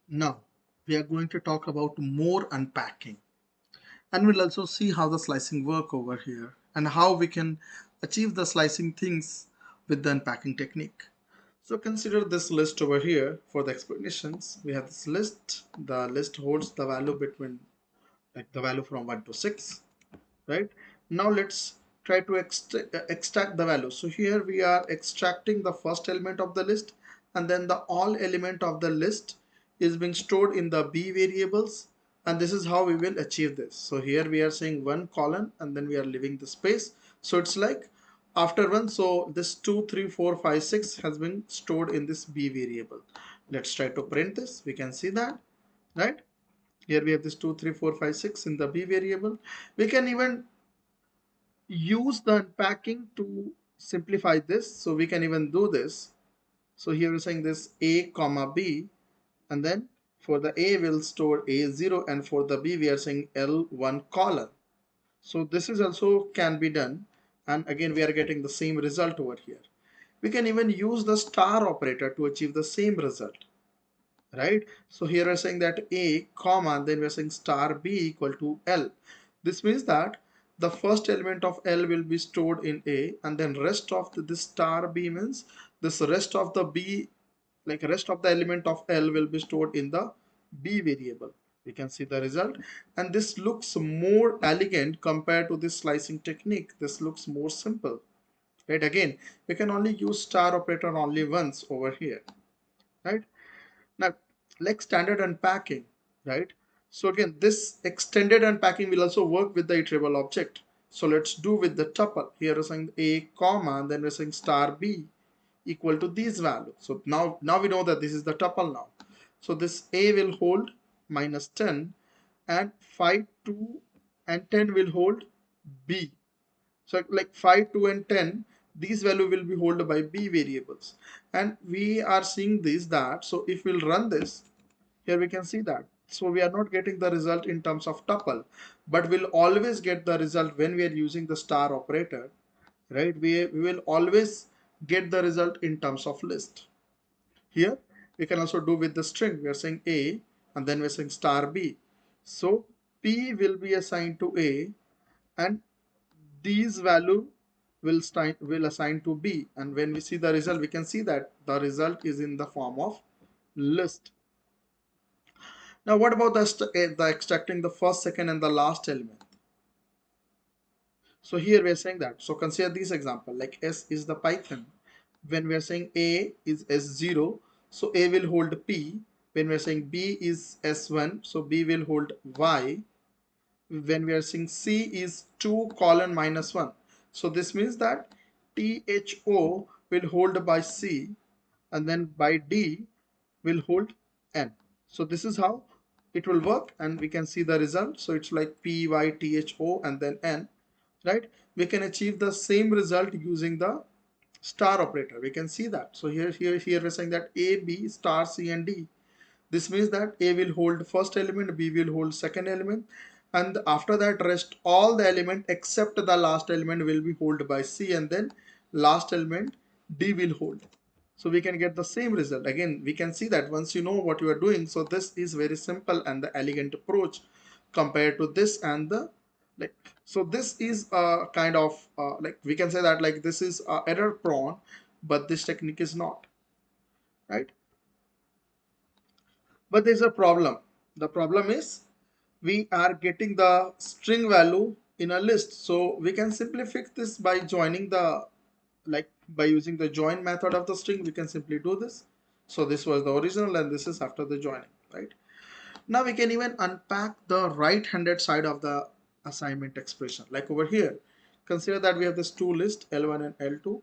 Now, we are going to talk about more unpacking, and we'll also see how the slicing work over here and how we can achieve the slicing things with the unpacking technique. So consider this list over here for the explanations. We have this list. The list holds the value between like the value from 1 to 6, right? Now let's try to extract the value. So here we are extracting the first element of the list, and then the all element of the list is being stored in the b variables, and this is how we will achieve this. So here we are saying one column and then we are leaving the space, so it's like after one, so this 2 3 4 5 6 has been stored in this b variable. Let's try to print this. We can see that, right? Here we have this 2 3 4 5 6 in the b variable. We can even use the unpacking to simplify this, so we can even do this. So here we're saying this a comma b, and then for the a we'll store a0, and for the b we are saying l1 column. So this is also can be done, and again we are getting the same result over here. We can even use the star operator to achieve the same result, right? So here we're saying that a comma, then we're saying star b equal to l. This means that the first element of L will be stored in A, and then rest of this star B means this rest of the B, like rest of the element of L will be stored in the B variable. We can see the result, and this looks more elegant compared to this slicing technique. This looks more simple, right? Again, we can only use star operator only once over here, right? Now, like standard unpacking, right? So again, this extended unpacking will also work with the iterable object. So let's do with the tuple. Here we're saying a comma, and then we're saying star b equal to these values. So now we know that this is the tuple now. So this a will hold -10, and 5, 2, and 10 will hold b. So like 5, 2, and 10, these value will be held by b variables. And we are seeing this that, so if we'll run this, here we can see that. So we are not getting the result in terms of tuple, but we'll always get the result when we are using the star operator, right? We will always get the result in terms of list. Here we can also do with the string. We are saying a, and then we're saying star b. So p will be assigned to a, and these value will assign to b, and when we see the result, we can see that the result is in the form of list. Now what about the extracting the first, second, and the last element? So here we are saying that, so consider this example, like s is the Python. When we are saying a is s0, so a will hold p. When we are saying b is s1, so b will hold y. When we are saying C is 2 colon -1. So this means that THO will hold by C, and then by D will hold N. So this is how it will work, and we can see the result. So it's like PYTHO and then N, right? We can achieve the same result using the star operator. We can see that. So here we're saying that A, B, star, C, and D. This means that A will hold first element, B will hold second element, and after that rest all the element except the last element will be held by C, and then last element D will hold. So we can get the same result. Again, we can see that once you know what you are doing, so this is very simple and the elegant approach compared to this and the like. So this is a kind of like we can say that like this is error prone, but this technique is not, right? But there's a problem. The problem is we are getting the string value in a list. So we can simply fix this by joining the, like by using the join method of the string, we can simply do this. So this was the original and this is after the joining, right? Now we can even unpack the right-handed side of the assignment expression. Like over here, consider that we have this two list L1 and L2,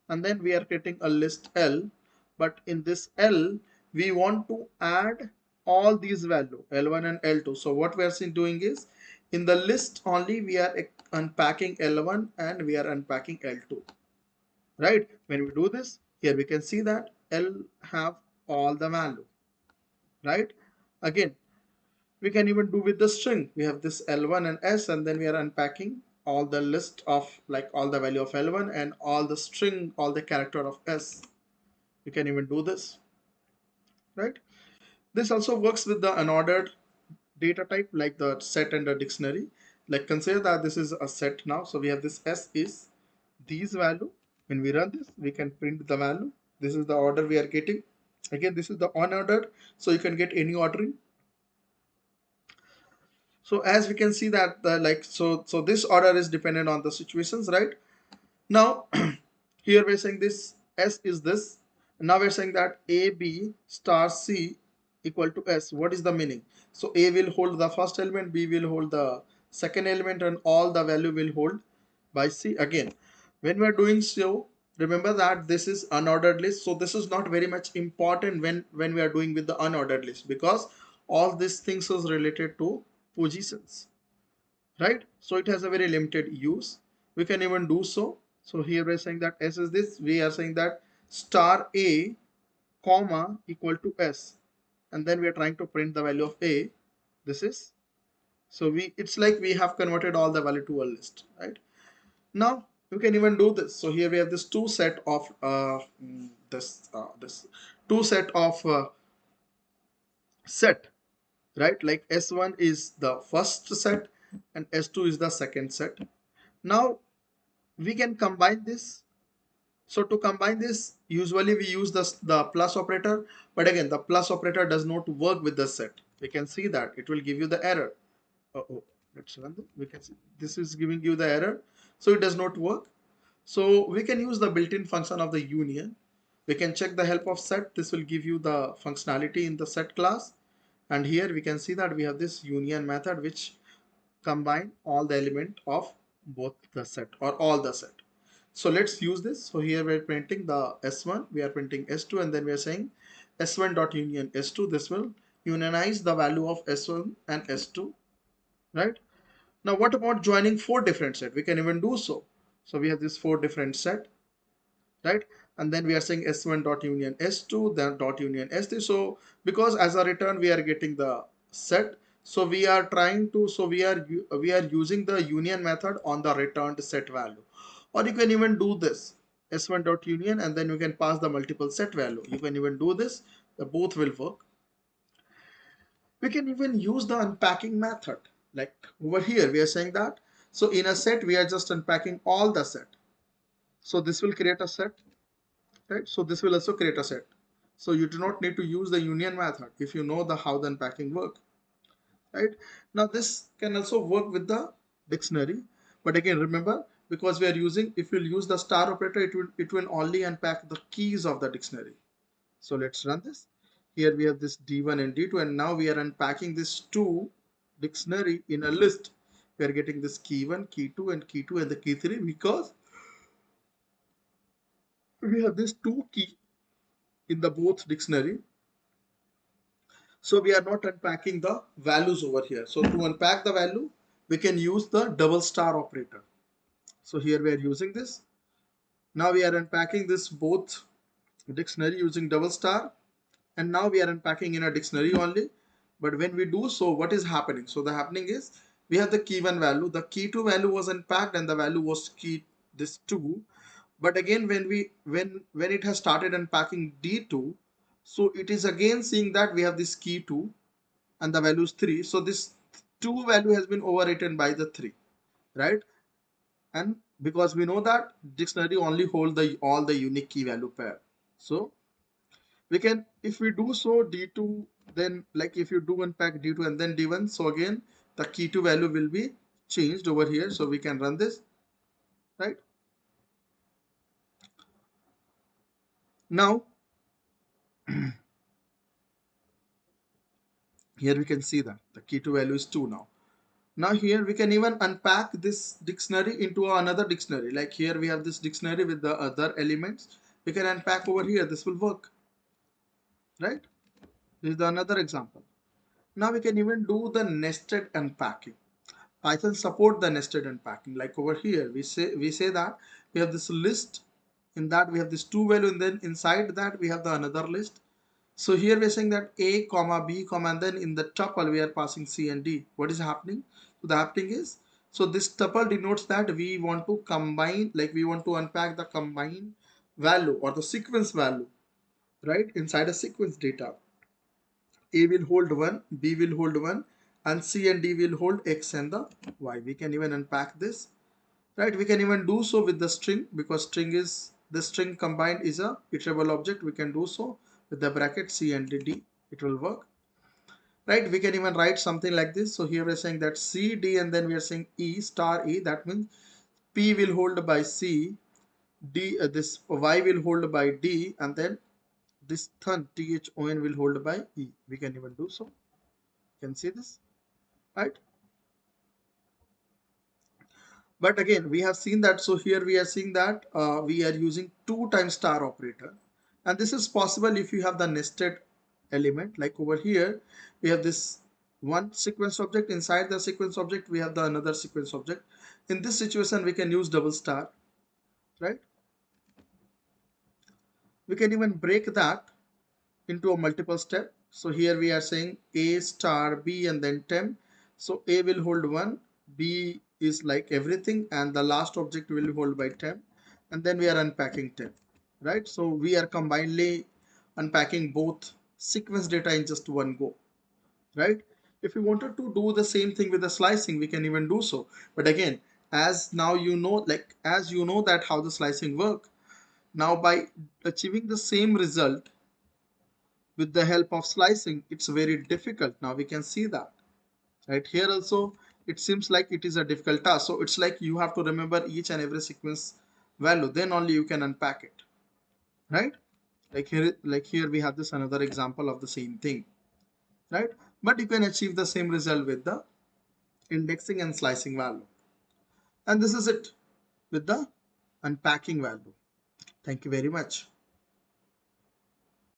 and then we are creating a list L, but in this L we want to add all these value L1 and L2. So what we are doing is in the list only we are unpacking L1 and we are unpacking L2, right? When we do this, here we can see that L have all the value, right? Again, we can even do with the string. We have this L1 and S, and then we are unpacking all the list of like all the value of L1 and all the string, all the character of S. We can even do this, right? This also works with the unordered data type like the set and the dictionary. Like consider that this is a set now. So we have this S is these value. When we run this, we can print the value. This is the order we are getting. Again, this is the unordered. So you can get any ordering. So as we can see that the so this order is dependent on the situations, right? Now here we're saying this S is this. Now we're saying that A B star C equal to S. What is the meaning? So A will hold the first element, B will hold the second element, and all the value will hold by C. Again, when we're doing so, remember that this is unordered list. So this is not very much important when we are doing with the unordered list, because all these things is related to positions, right? So it has a very limited use. We can even do so here we're saying that S is this, we are saying that star A comma equal to S, and then we are trying to print the value of A. This is, so we, it's like we have converted all the value to a list, right? Now you can even do this. So here we have this two set of this two set of set, right? Like S1 is the first set and S2 is the second set. Now we can combine this. So to combine this, usually we use the plus operator, but again, the plus operator does not work with the set. We can see that it will give you the error. Oh, let's run this. We can see this is giving you the error. So it does not work. So we can use the built-in function of the union. We can check the help of set. This will give you the functionality in the set class. And here we can see that we have this union method which combine all the element of both the set or all the set. So let's use this. So here we're printing the S1, we are printing S2, and then we are saying S1 dot union S2. This will unionize the value of S1 and S2, right? Now what about joining four different set? We can even do so. So we have this four different set, right? And then we are saying S1 dot union S2, then dot union S3. So because as a return we are getting the set, so we are trying to, so we are using the union method on the returned set value. Or you can even do this S1 dot union, and then you can pass the multiple set value. You can even do this, the both will work. We can even use the unpacking method. Like over here we are saying that, so in a set we are just unpacking all the set. So this will create a set, right? So this will also create a set. So you do not need to use the union method if you know the how the unpacking work, right? Now this can also work with the dictionary, but again remember, because we are using, if you'll use the star operator, it will only unpack the keys of the dictionary. So let's run this. Here we have this D1 and D2, and now we are unpacking this two dictionary in a list. We are getting this key 1, key 2, and key 2 and the key 3 because we have this two key in the both dictionary. So we are not unpacking the values over here. So to unpack the value, we can use the double star operator. So here we are using this. Now we are unpacking this both dictionary using double star, and now we are unpacking in a dictionary only. But when we do so, what is happening? So the happening is we have the key 1 value, the key 2 value was unpacked, and the value was key this 2. But again, when it has started unpacking D2, so it is again seeing that we have this key 2 and the value is 3. So this 2 value has been overwritten by the 3, right? And because we know that dictionary only hold the all the unique key value pair. So we can, if we do so D2, then like if you do unpack D2 and then D1, so again the key 2 value will be changed over here. So we can run this, right? Now here we can see that the key 2 value is 2 now. Now here we can even unpack this dictionary into another dictionary. Like here we have this dictionary with the other elements. We can unpack over here. This will work, right? This is the another example. Now we can even do the nested unpacking. Python support the nested unpacking. Like over here, we say that we have this list. In that we have this two value, and then inside that we have the another list. So here we're saying that A comma B comma, and then in the tuple we are passing C and D. What is happening? So the happening is, so this tuple denotes that we want to combine, like we want to unpack the combined value or the sequence value, right? Inside a sequence data. A will hold 1, B will hold 1, and C and D will hold X and the Y. We can even unpack this, right? We can even do so with the string, because string is the string combined is a iterable object. We can do so with the bracket C and D. It will work, right? We can even write something like this. So here we're saying that C, D, and then we are saying E star E. That means P will hold by C, D, this Y will hold by D, and then this thun THON will hold by E. We can even do so. You can see this, right? But again, we have seen that. So here we are seeing that we are using 2 times star operator, and this is possible if you have the nested element. Like over here we have this one sequence object, inside the sequence object we have the another sequence object. In this situation we can use double star, right? We can even break that into a multiple step. So here we are saying A star B and then temp. So A will hold 1, B is like everything, and the last object will hold by temp, and then we are unpacking temp, right? So we are combinedly unpacking both sequence data in just one go, right? If we wanted to do the same thing with the slicing, we can even do so. But again, as now you know, like as you know that how the slicing work, now by achieving the same result with the help of slicing, it's very difficult. Now we can see that right here also it seems like it is a difficult task. So it's like you have to remember each and every sequence value, then only you can unpack it, right? Like here we have this another example of the same thing, right? But you can achieve the same result with the indexing and slicing value. And this is it with the unpacking value. Thank you very much.